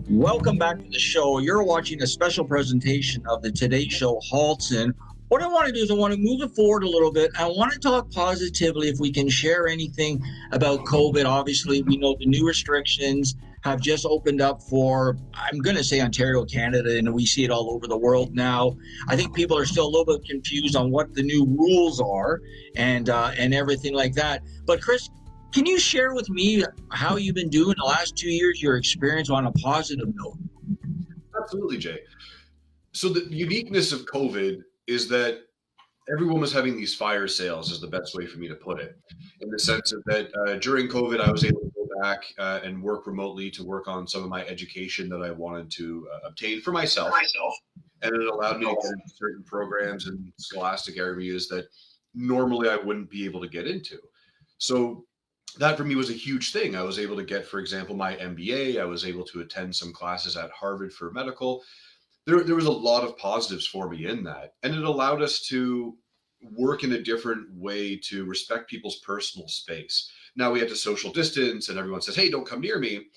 Welcome back to the show. You're watching a special presentation of the Today SHOW Halton. What I want to do is I want to move it forward a little bit. I want to talk positively if we can share anything about COVID. Obviously, we know the new restrictions have just opened up for, I'm going to say Ontario, Canada, and we see it all over the world now. I think people are still a little bit confused on what the new rules are and everything like that. But Chris, can you share with me how you've been doing the last 2 years, your experience on a positive note? Absolutely, Jay. So the uniqueness of COVID is that everyone was having these fire sales, is the best way for me to put it, in the sense of that during COVID, I was able to go back and work remotely to work on some of my education that I wanted to obtain for myself. And it allowed me to get into certain programs and scholastic areas that normally I wouldn't be able to get into. So that for me was a huge thing. I was able to get, for example, my MBA. I was able to attend some classes at Harvard for medical. There was a lot of positives for me in that. And it allowed us to work in a different way to respect people's personal space. Now we had to social distance and everyone says, hey, don't come near me.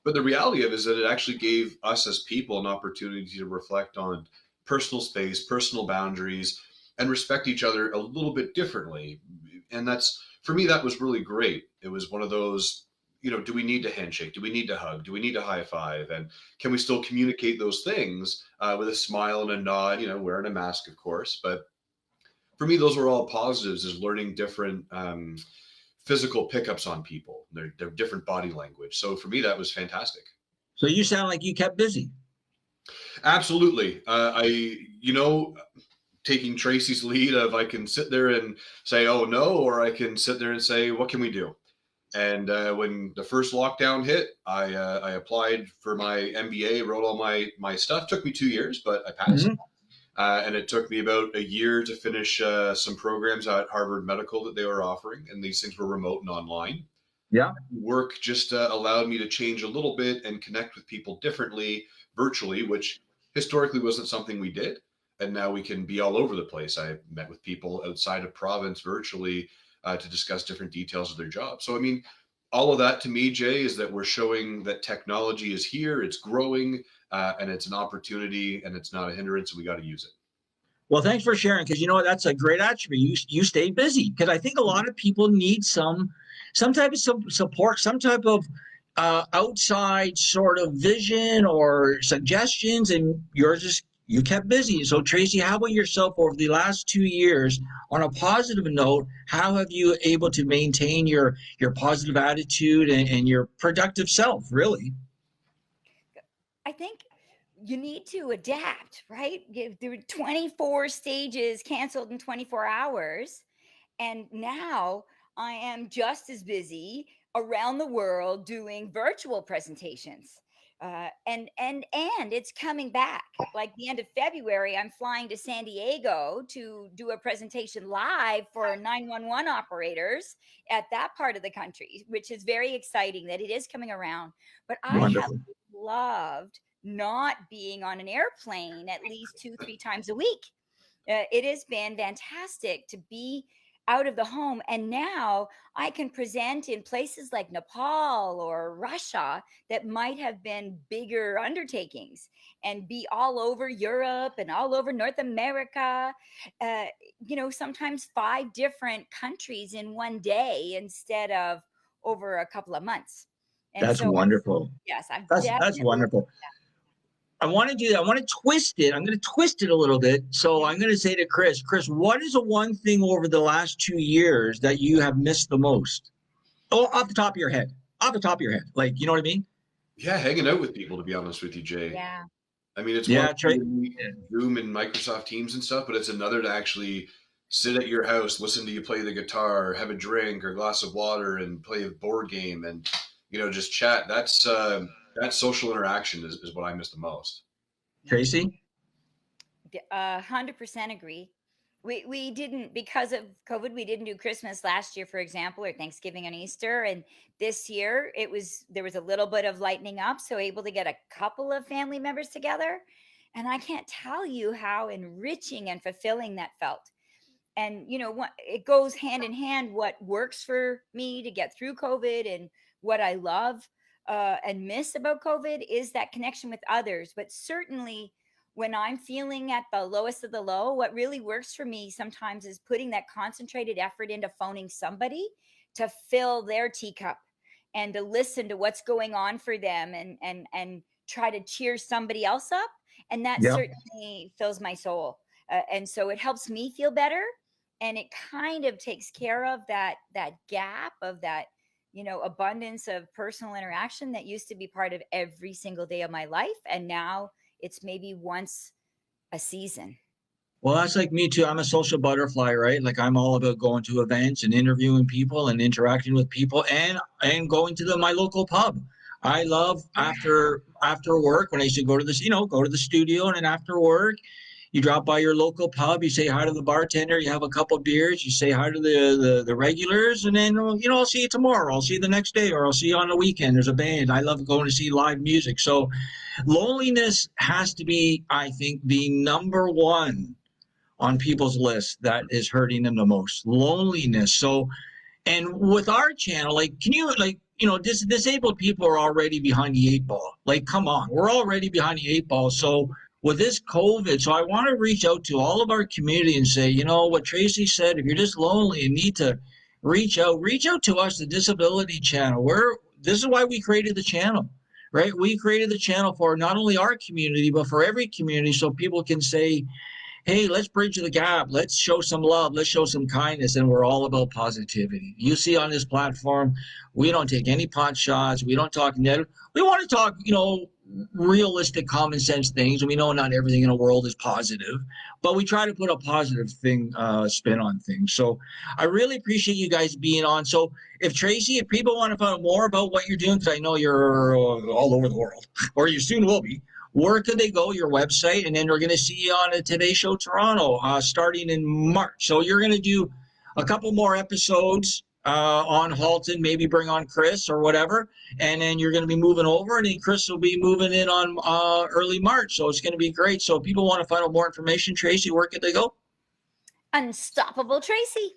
But the reality of it is that it actually gave us as people an opportunity to reflect on personal space, personal boundaries, and respect each other a little bit differently. And that's, for me, that was really great. It was one of those, do we need to handshake? Do we need to hug? Do we need to high five? And can we still communicate those things with a smile and a nod, wearing a mask, of course. But for me, those were all positives, is learning different physical pickups on people, their different body language. So for me, that was fantastic. So you sound like you kept busy. Absolutely. Taking Tracey's lead of, I can sit there and say, oh no, or I can sit there and say, what can we do? And when the first lockdown hit, I applied for my MBA, wrote all my stuff. Took me 2 years, but I passed. Mm-hmm. And it took me about a year to finish some programs at Harvard Medical that they were offering. And these things were remote and online. Yeah. Work just allowed me to change a little bit and connect with people differently virtually, which historically wasn't something we did. And now we can be all over the place. I met with people outside of province virtually to discuss different details of their job. So, I mean, all of that to me, Jay, is that we're showing that technology is here, it's growing, and it's an opportunity, and it's not a hindrance, and we got to use it. Well, thanks for sharing, because that's a great attribute. You stay busy, because I think a lot of people need some type of support, some type of outside sort of vision or suggestions, and you kept busy. So Tracey, how about yourself over the last 2 years? On a positive note, how have you able to maintain your positive attitude and your productive self, really? I think you need to adapt, right? There were 24 stages canceled in 24 hours. And now I am just as busy around the world doing virtual presentations. And it's coming back. Like the end of February, I'm flying to San Diego to do a presentation live for 911 operators at that part of the country, which is very exciting that it is coming around. But I have loved not being on an airplane at least 2-3 times a week. It has been fantastic to be out of the home. And now I can present in places like Nepal or Russia that might have been bigger undertakings, and be all over Europe and all over North America, sometimes 5 different countries in one day instead of over a couple of months. And that's wonderful. Yes, that's wonderful. I want to do that. I want to twist it. I'm going to twist it a little bit. So I'm going to say to Chris, what is the one thing over the last 2 years that you have missed the most? Oh, off the top of your head. Like, you know what I mean? Yeah, hanging out with people, to be honest with you, Jay. Yeah. I mean, it's one Zoom and Microsoft Teams and stuff, but it's another to actually sit at your house, listen to you play the guitar, have a drink or a glass of water, and play a board game, and just chat. That's that social interaction is what I miss the most. Tracey? 100% agree. We didn't, because of COVID, we didn't do Christmas last year, for example, or Thanksgiving and Easter. And this year there was a little bit of lightening up, so able to get a couple of family members together. And I can't tell you how enriching and fulfilling that felt. And, it goes hand in hand, what works for me to get through COVID and what I love and miss about COVID is that connection with others. But certainly, when I'm feeling at the lowest of the low, what really works for me sometimes is putting that concentrated effort into phoning somebody to fill their teacup and to listen to what's going on for them, and try to cheer somebody else up. And that Yeah. certainly fills my soul. And so it helps me feel better, and it kind of takes care of that gap of that, abundance of personal interaction that used to be part of every single day of my life, and now it's maybe once a season. Well, that's like me too. I'm a social butterfly, right? Like I'm all about going to events and interviewing people and interacting with people, and going to my local pub. I love after work when I used to go to this, go to the studio, and then after work, you drop by your local pub, you say hi to the bartender, you have a couple beers, you say hi to the regulars, and then I'll see you tomorrow, I'll see you the next day, or I'll see you on the weekend. There's a band. I love going to see live music. So loneliness has to be, I think, the number one on people's list that is hurting them the most. Loneliness. So, and with our channel, like, can you, like, disabled people are already behind the eight ball. Like, come on, we're already behind the eight ball. So with this COVID, so I want to reach out to all of our community and say, what Tracey said, if you're just lonely and need to reach out to us, the Disability Channel. This is why we created the channel, right? We created the channel for not only our community, but for every community, so people can say, hey, let's bridge the gap. Let's show some love. Let's show some kindness. And we're all about positivity. You see on this platform, we don't take any pot shots. We don't talk negative. We want to talk, realistic, common sense things. And we know not everything in the world is positive, but we try to put a positive spin on things. So I really appreciate you guys being on. So if people want to find out more about what you're doing, because I know you're all over the world, or you soon will be, where could they go? Your website, and then we're going to see you on a Today Show Toronto starting in March. So you're going to do a couple more episodes on Halton, maybe bring on Chris or whatever, and then you're going to be moving over, and then Chris will be moving in on early March. So it's going to be great. So if people want to find out more information, Tracey, where could they go? Unstoppable Tracey.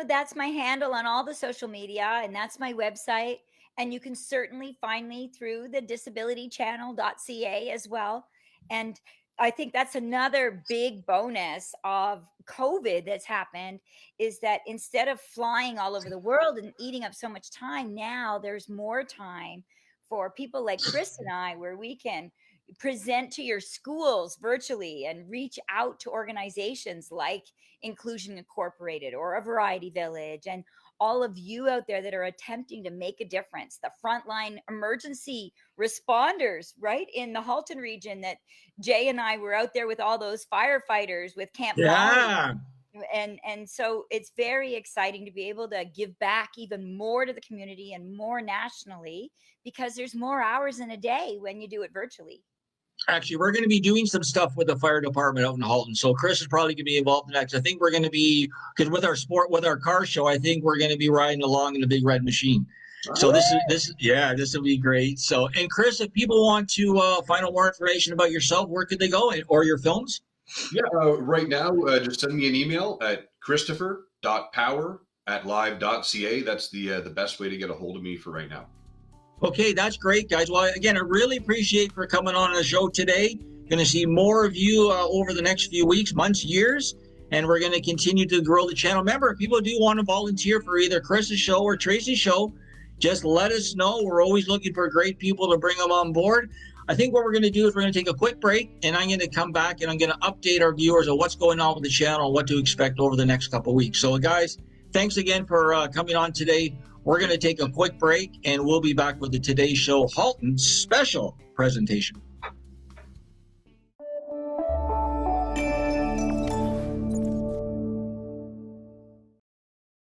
That's my handle on all the social media, and that's my website. And you can certainly find me through the disabilitychannel.ca as well. And I think that's another big bonus of COVID that's happened, is that instead of flying all over the world and eating up so much time, now there's more time for people like Chris and I, where we can present to your schools virtually and reach out to organizations like Inclusion Incorporated or a Variety Village, and all of you out there that are attempting to make a difference, the frontline emergency responders, right, in the Halton region, that Jay and I were out there with all those firefighters with Camp Yeah. Valley. And so it's very exciting to be able to give back even more to the community and more nationally, because there's more hours in a day when you do it virtually. Actually, we're going to be doing some stuff with the fire department out in Halton. So Chris is probably going to be involved in that. I think we're going to be, because with our car show, I think we're going to be riding along in the big red machine. So this will be great. So, and Chris, if people want to find out more information about yourself, where could they go, or your films? Yeah, right now, just send me an email at christopher.power@live.ca. That's the best way to get a hold of me for right now. Okay, that's great, guys. Well, again, I really appreciate for coming on the show today. Going to see more of you over the next few weeks, months, years, and we're going to continue to grow the channel. Remember, if people do want to volunteer for either Chris's show or Tracey's show, just let us know. We're always looking for great people to bring them on board. I think what we're going to do is we're going to take a quick break, and I'm going to come back and I'm going to update our viewers on what's going on with the channel and what to expect over the next couple of weeks. So, guys, thanks again for coming on today. We're going to take a quick break, and we'll be back with the Today Show Halton special presentation.